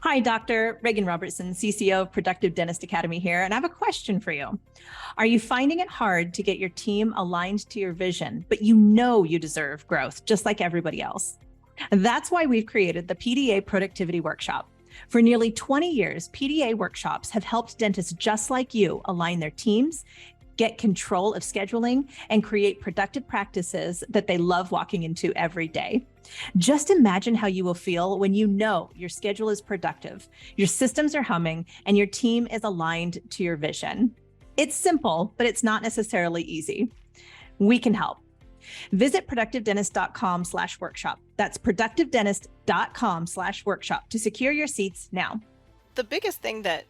Hi, Dr. Reagan Robertson, CCO of Productive Dentist Academy here, and I have a question for you. Are you finding it hard to get your team aligned to your vision, but you know you deserve growth just like everybody else? That's why we've created the PDA Productivity Workshop. For nearly 20 years, PDA workshops have helped dentists just like you align their teams, get control of scheduling, and create productive practices that they love walking into every day. Just imagine how you will feel when you know your schedule is productive, your systems are humming, and your team is aligned to your vision. It's simple, but it's not necessarily easy. We can help. Visit productivedentist.com/workshop. That's productivedentist.com/workshop to secure your seats now. The biggest thing that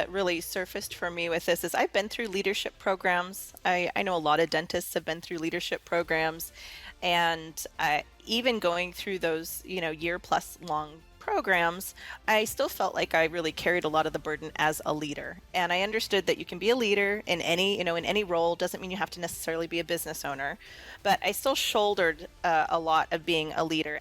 really surfaced for me with this is I've been through leadership programs. I know a lot of dentists have been through leadership programs, and even going through those, year plus long programs, I still felt like I really carried a lot of the burden as a leader. And I understood that you can be a leader in any role. Doesn't mean you have to necessarily be a business owner, but I still shouldered a lot of being a leader.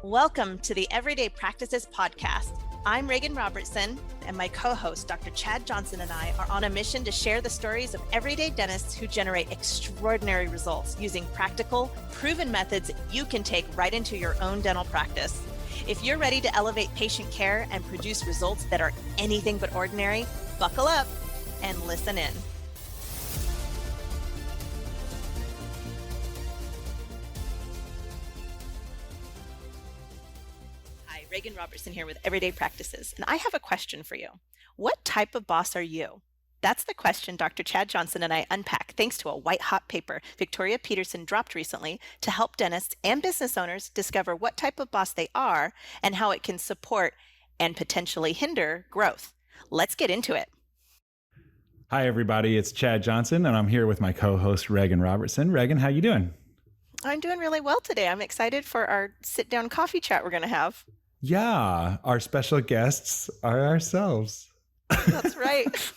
Welcome to the Everyday Practices Podcast. I'm Reagan Robertson, and my co-host, Dr. Chad Johnson, and I are on a mission to share the stories of everyday dentists who generate extraordinary results using practical, proven methods you can take right into your own dental practice. If you're ready to elevate patient care and produce results that are anything but ordinary, buckle up and listen in. Reagan Robertson here with Everyday Practices, and I have a question for you. What type of boss are you? That's the question Dr. Chad Johnson and I unpack thanks to a white-hot paper Victoria Peterson dropped recently to help dentists and business owners discover what type of boss they are and how it can support and potentially hinder growth. Let's get into it. Hi, everybody. It's Chad Johnson, and I'm here with my co-host, Reagan Robertson. Reagan, how you doing? I'm doing really well today. I'm excited for our sit-down coffee chat we're going to have. Yeah, our special guests are ourselves. That's right.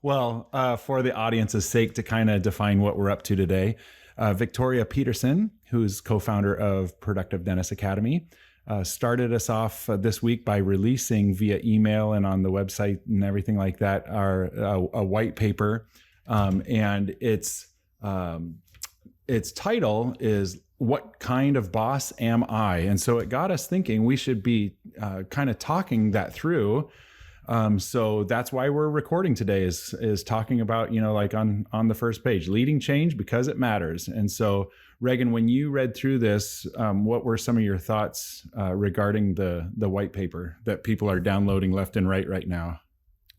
Well, for the audience's sake, to kind of define what we're up to today, Victoria Peterson, who's co-founder of Productive Dentist Academy, started us off this week by releasing via email and on the website and everything like that, a white paper, and its title is "What Kind of Boss Am I?" And so it got us thinking we should be kind of talking that through. So that's why we're recording today is talking about, like on the first page, leading change because it matters. And so, Reagan, when you read through this, what were some of your thoughts regarding the white paper that people are downloading left and right now?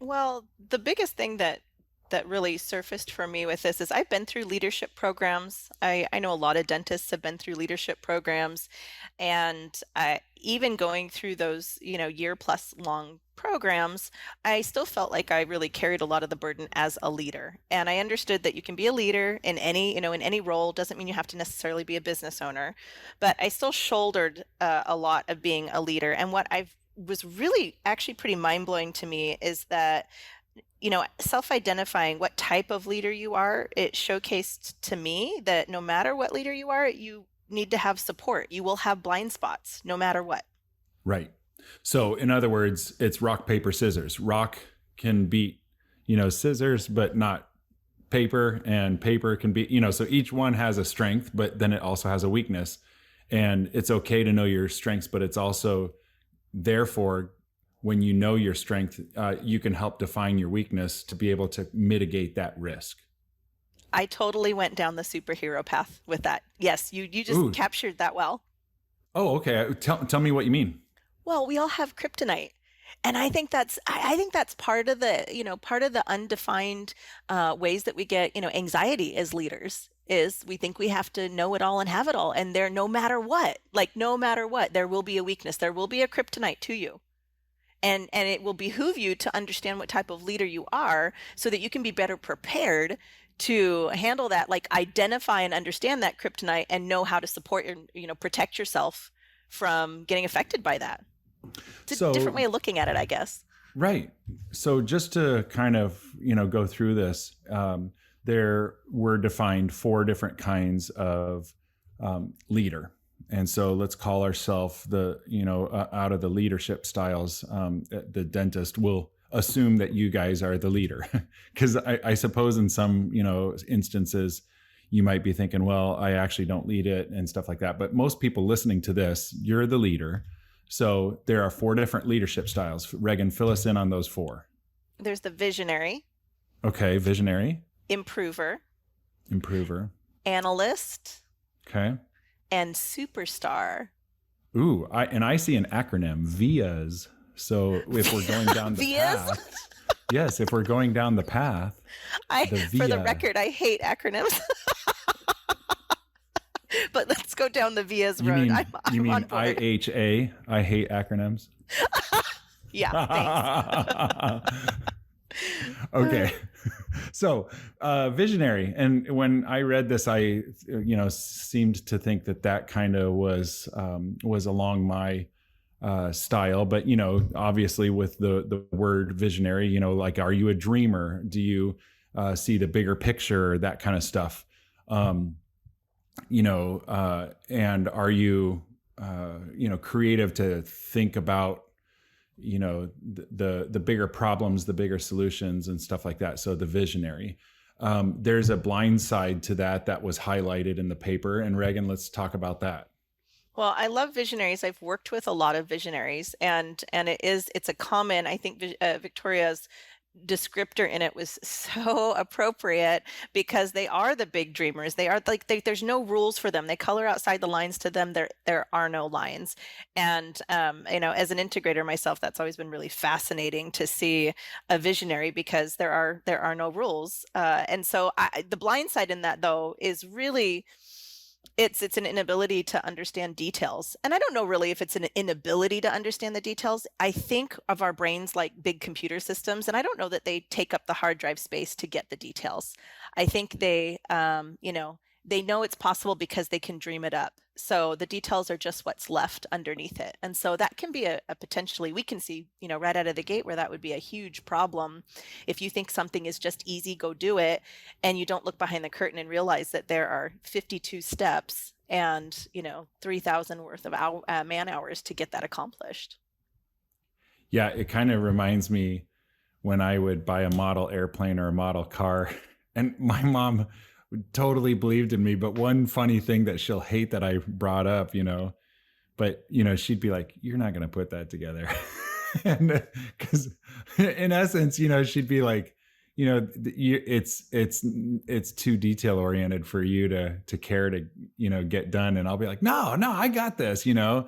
Well, the biggest thing that really surfaced for me with this is I've been through leadership programs. I know a lot of dentists have been through leadership programs, and even going through those, year plus long programs, I still felt like I really carried a lot of the burden as a leader. And I understood that you can be a leader in any role. Doesn't mean you have to necessarily be a business owner, but I still shouldered a lot of being a leader. And what was really actually pretty mind-blowing to me is that self-identifying what type of leader you are, it showcased to me that no matter what leader you are, you need to have support. You will have blind spots no matter what. Right. So in other words, it's rock, paper, scissors. Rock can beat, scissors, but not paper, and paper can be, so each one has a strength, but then it also has a weakness. And it's okay to know your strengths, but it's also therefore when you know your strength, you can help define your weakness to be able to mitigate that risk. I totally went down the superhero path with that. Yes, you just captured that well. Oh, okay. Tell me what you mean. Well, we all have kryptonite. And I think that's part of the undefined ways that we get, anxiety as leaders is we think we have to know it all and have it all. And no matter what, there will be a weakness. There will be a kryptonite to you. And it will behoove you to understand what type of leader you are so that you can be better prepared to handle that, like identify and understand that kryptonite and know how to support protect yourself from getting affected by that. It's a different way of looking at it, I guess. Right. So just to kind of, go through this, there were defined 4 different kinds of leader. And so let's call ourselves the, out of the leadership styles, the dentist will assume that you guys are the leader. Because I suppose in some, instances, you might be thinking, well, I actually don't lead it and stuff like that. But most people listening to this, you're the leader. So there are 4 different leadership styles. Regan, fill us in on those 4. There's the visionary. Okay, visionary. Improver. Analyst. Okay. And superstar. Ooh, I see an acronym, VIAs. So if we're going down the path, yes, if we're going down the path, for the record, I hate acronyms. But let's go down the VIAs road. You mean IHA? I hate acronyms. Yeah, thanks. Okay. So visionary. And when I read this, I, seemed to think that kind of was along my style. But, obviously with the word visionary, like, are you a dreamer? Do you see the bigger picture, that kind of stuff? And are you, creative to think about, the bigger problems, the bigger solutions and stuff like that. So the visionary, there's a blind side to that was highlighted in the paper. And Regan, let's talk about that. Well, I love visionaries. I've worked with a lot of visionaries, and it's a common, I think Victoria's descriptor in it was so appropriate, because they are the big dreamers. They are like, there's no rules for them. They color outside the lines. To them, there are no lines. And as an integrator myself, that's always been really fascinating to see a visionary, because there are no rules. And so the blind side in that, though, is really it's an inability to understand details. And I don't know really if it's an inability to understand the details. I think of our brains like big computer systems, and I don't know that they take up the hard drive space to get the details. I think they know it's possible because they can dream it up. So the details are just what's left underneath it. And so that can be a potentially, we can see, right out of the gate where that would be a huge problem. If you think something is just easy, go do it, and you don't look behind the curtain and realize that there are 52 steps and, 3,000 worth of man hours to get that accomplished. Yeah, it kind of reminds me when I would buy a model airplane or a model car, and my mom totally believed in me. But one funny thing that she'll hate that I brought up, but she'd be like, "You're not going to put that together." And because in essence, she'd be like, it's too detail oriented for you to care to, get done. And I'll be like, no, I got this, and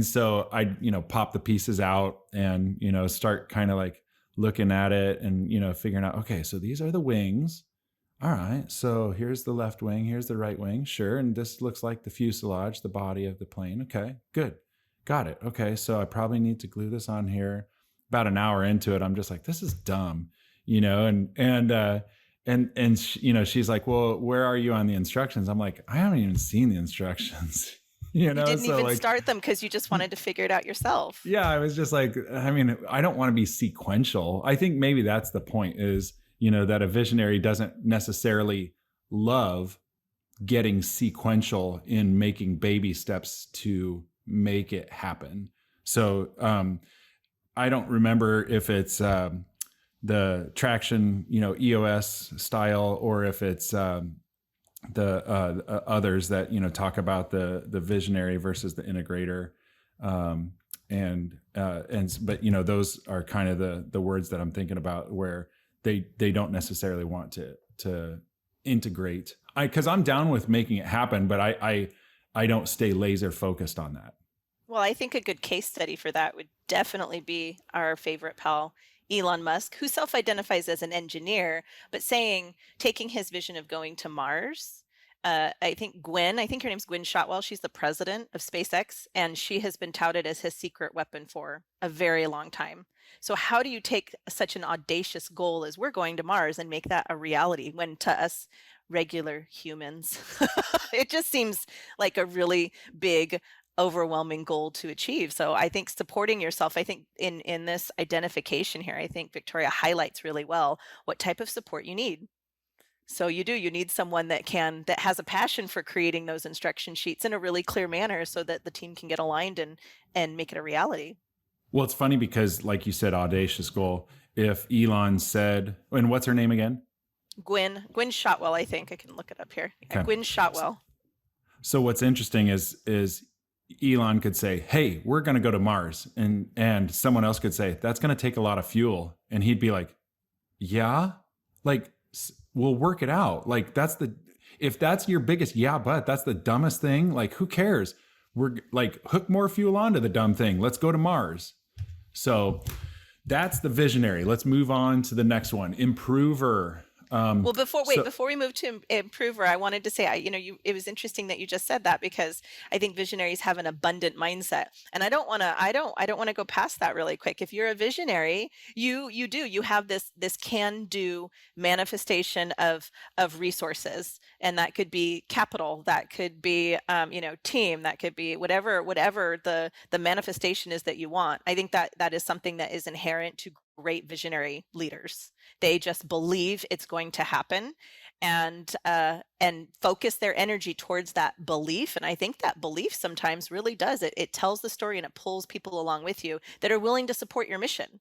so I, pop the pieces out and, start kind of like looking at it and, figuring out, okay, so these are the wings. All right, so here's the left wing, here's the right wing, sure. And this looks like the fuselage, the body of the plane. Okay, good. Got it. Okay, so I probably need to glue this on here. About an hour into it, I'm just like, this is dumb, and she's like, well, where are you on the instructions? I'm like, I haven't even seen the instructions. You didn't even start them because you just wanted to figure it out yourself. Yeah, I was just like, I don't want to be sequential. I think maybe that's the point is, that a visionary doesn't necessarily love getting sequential in making baby steps to make it happen. So I don't remember if it's the traction, EOS style, or if it's the others that, talk about the visionary versus the integrator. But those are kind of the words that I'm thinking about, where they don't necessarily want to integrate. Because I'm down with making it happen, but I don't stay laser focused on that. Well, I think a good case study for that would definitely be our favorite pal, Elon Musk, who self-identifies as an engineer, but taking his vision of going to Mars. I think her name's Gwen Shotwell. She's the president of SpaceX, and she has been touted as his secret weapon for a very long time. So how do you take such an audacious goal as we're going to Mars and make that a reality, when to us regular humans, it just seems like a really big, overwhelming goal to achieve? So I think supporting yourself, I think in this identification here, I think Victoria highlights really well what type of support you need. So you need someone that has a passion for creating those instruction sheets in a really clear manner so that the team can get aligned and make it a reality. Well, it's funny because, like you said, audacious goal. If Elon said, and what's her name again? Gwynne Shotwell, I think I can look it up here. Yeah, Okay. Gwynne Shotwell. So what's interesting is Elon could say, "Hey, we're going to go to Mars," and someone else could say, "That's going to take a lot of fuel," and he'd be like, "Yeah, like we'll work it out." Like if that's your biggest but that's the dumbest thing. Like who cares? We're like hook more fuel onto the dumb thing. Let's go to Mars. So that's the visionary. Let's move on to the next one. Improver. Well, before we move to improver, I wanted to say, it was interesting that you just said that, because I think visionaries have an abundant mindset, and I don't want to go past that really quick. If you're a visionary, you have this can do manifestation of resources, and that could be capital, that could be team, that could be whatever the manifestation is that you want. I think that is something that is inherent to great visionary leaders. They just believe it's going to happen, and focus their energy towards that belief. And I think that belief sometimes really does it tells the story, and it pulls people along with you that are willing to support your mission.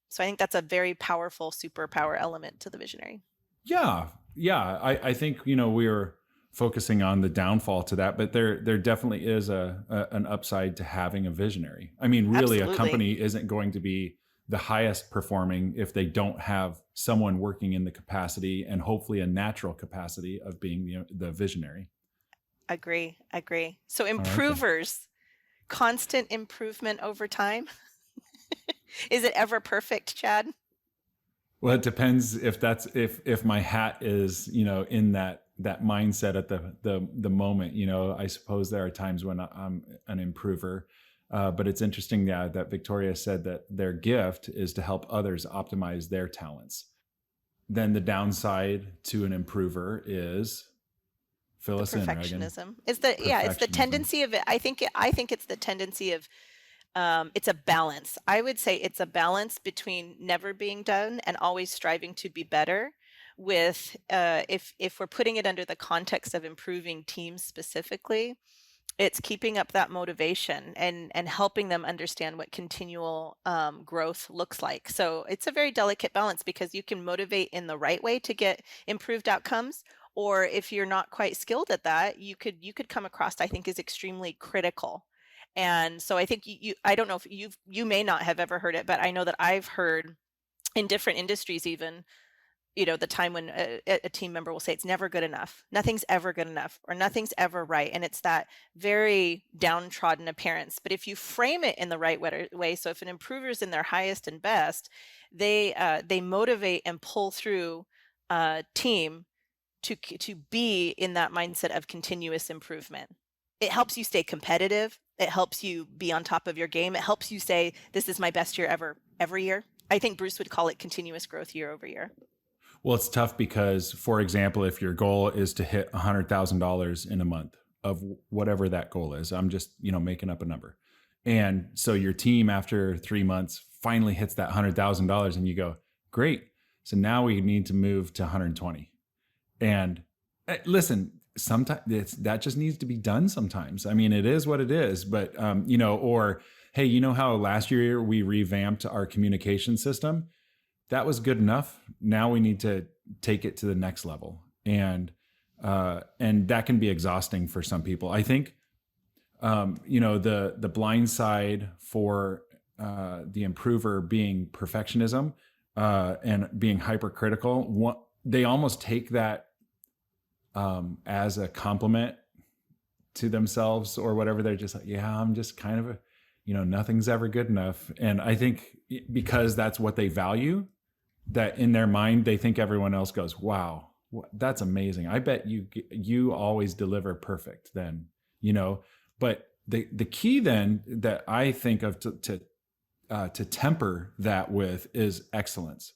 So I think that's a very powerful superpower element to the visionary. Yeah. I think we're focusing on the downfall to that, but there definitely is an upside to having a visionary. I mean, really, Absolutely. A company isn't going to be the highest performing if they don't have someone working in the capacity, and hopefully a natural capacity, of being the visionary. Agree. So improvers, constant improvement over time. Is it ever perfect, Chad? Well, it depends if my hat is in that mindset at the moment. I suppose there are times when I'm an improver. But it's interesting that Victoria said that their gift is to help others optimize their talents. Then the downside to an improver is, fill us in, Reagan. Perfectionism. It's the tendency of it. I think it's the tendency of it's a balance. I would say it's a balance between never being done and always striving to be better. With if we're putting it under the context of improving teams specifically, it's keeping up that motivation and helping them understand what continual growth looks like. So it's a very delicate balance, because you can motivate in the right way to get improved outcomes, or if you're not quite skilled at that, you could come across, I think, as extremely critical. And so I think I don't know if you may not have ever heard it, but I know that I've heard in different industries, even the time when a team member will say it's never good enough, nothing's ever good enough, or nothing's ever right. And it's that very downtrodden appearance. But if you frame it in the right way, so if an improver is in their highest and best, they motivate and pull through a team to be in that mindset of continuous improvement. It helps you stay competitive. It helps you be on top of your game. It helps you say, this is my best year ever, every year. I think Bruce would call it continuous growth year over year. Well, it's tough because, for example, if your goal is to hit $100,000 in a month of whatever that goal is, I'm just, making up a number. And so your team after 3 months finally hits that $100,000, and you go, great. So now we need to move to 120. And listen, sometimes that just needs to be done sometimes. I mean, it is what it is, but, or, hey, how last year we revamped our communication system? That was good enough. Now we need to take it to the next level. And that can be exhausting for some people. I think, the blind side for the improver being perfectionism and being hypercritical, they almost take that as a compliment to themselves or whatever. They're just like, yeah, I'm just kind of nothing's ever good enough. And I think because that's what they value, that in their mind, they think everyone else goes, wow, that's amazing. I bet you always deliver perfect then, but the key then that I think of to temper that with is excellence.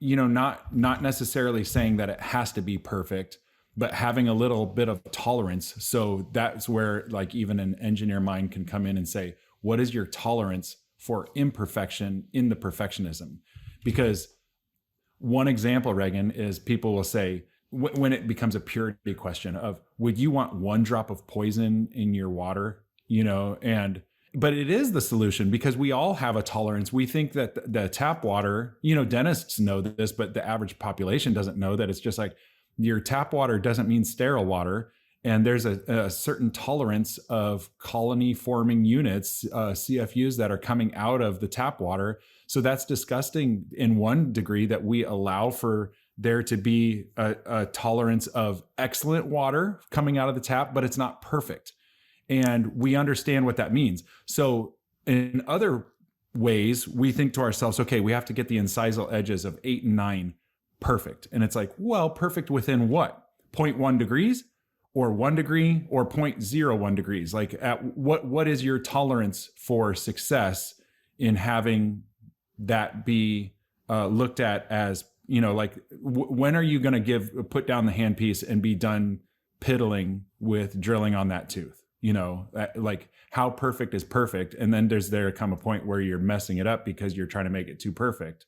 Not necessarily saying that it has to be perfect, but having a little bit of tolerance. So that's where like even an engineer mind can come in and say, what is your tolerance for imperfection in the perfectionism? Because one example, Reagan, is people will say, when it becomes a purity question of, would you want one drop of poison in your water? But it is the solution, because we all have a tolerance. We think that the tap water, dentists know this, but the average population doesn't know that. It's just like, your tap water doesn't mean sterile water. And there's a certain tolerance of colony forming units, CFUs, that are coming out of the tap water. So that's disgusting in one degree, that we allow for there to be a tolerance of excellent water coming out of the tap, but it's not perfect. And we understand what that means. So in other ways, we think to ourselves, okay, we have to get the incisal edges of 8 and 9 perfect. And it's like, well, perfect within what? 0.1 degrees or 1 degree or 0.01 degrees? Like, at what is your tolerance for success in having that be looked at as, when are you going to put down the handpiece and be done piddling with drilling on that tooth? Like, how perfect is perfect? And then there come a point where you're messing it up because you're trying to make it too perfect.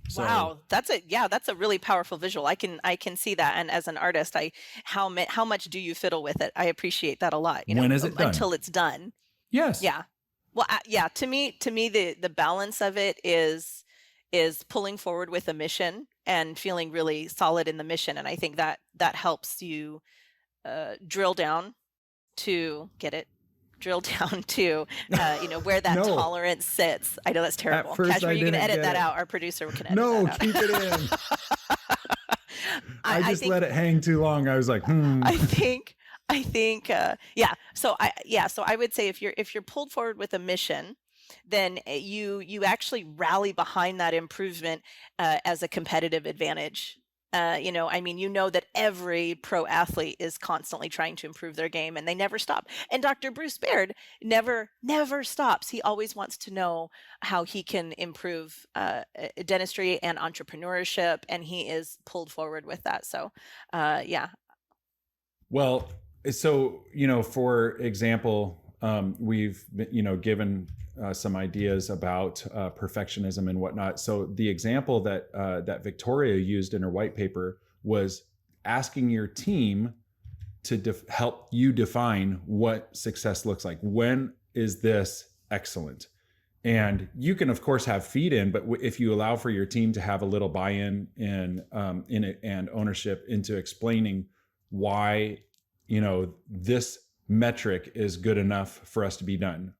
So, wow, that's a really powerful visual. I can see that. And as an artist, how much do you fiddle with it? I appreciate that a lot. When is it done? Until it's done. Yes. Yeah. Well, yeah. To me, the balance of it is pulling forward with a mission and feeling really solid in the mission. And I think that helps you drill down to where that tolerance sits. I know that's terrible. Cash, are you going to edit that out? Our producer can edit that out. No, keep it in. I just let it hang too long. I was like, I think, So I would say if you're pulled forward with a mission, then you actually rally behind that improvement as a competitive advantage. That every pro athlete is constantly trying to improve their game, and they never stop. And Dr. Bruce Baird never stops. He always wants to know how he can improve dentistry and entrepreneurship, and he is pulled forward with that. So, yeah. Well, so, for example, we've, given some ideas about perfectionism and whatnot. So the example that Victoria used in her white paper was asking your team to help you define what success looks like. When is this excellent? And you can, of course, have feed in, but if you allow for your team to have a little buy-in in it and ownership into explaining why, this metric is good enough for us to be done.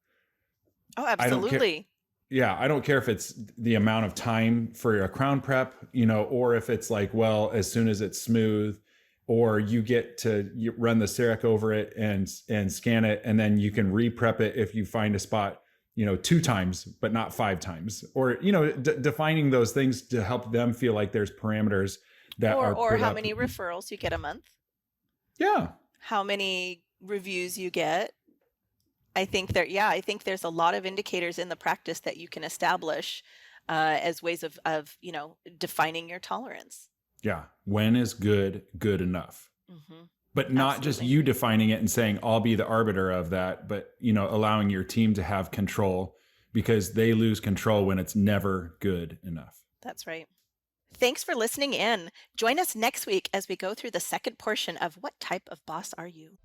Oh, absolutely. I don't care if it's the amount of time for a crown prep, or if it's like, well, as soon as it's smooth, or you get to run the CEREC over it and scan it, and then you can re-prep it if you find a spot, 2 times, but not 5 times, or, defining those things to help them feel like there's parameters that are or how many referrals you get a month. Yeah. How many reviews you get. I think there's a lot of indicators in the practice that you can establish as ways of defining your tolerance. Yeah. When is good enough? Mm-hmm. But not just you defining it and saying, I'll be the arbiter of that, but, allowing your team to have control, because they lose control when it's never good enough. That's right. Thanks for listening in. Join us next week as we go through the second portion of What Type of Boss Are You?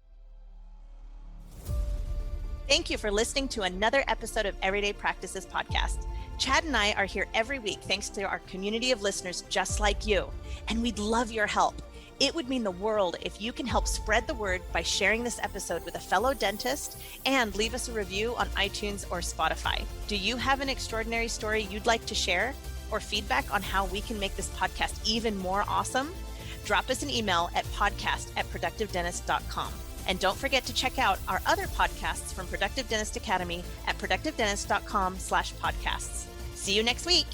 Thank you for listening to another episode of Everyday Practices Podcast. Chad and I are here every week thanks to our community of listeners just like you, and we'd love your help. It would mean the world if you can help spread the word by sharing this episode with a fellow dentist and leave us a review on iTunes or Spotify. Do you have an extraordinary story you'd like to share, or feedback on how we can make this podcast even more awesome? Drop us an email at podcast@productivedentist.com. And don't forget to check out our other podcasts from Productive Dentist Academy at productivedentist.com/podcasts. See you next week.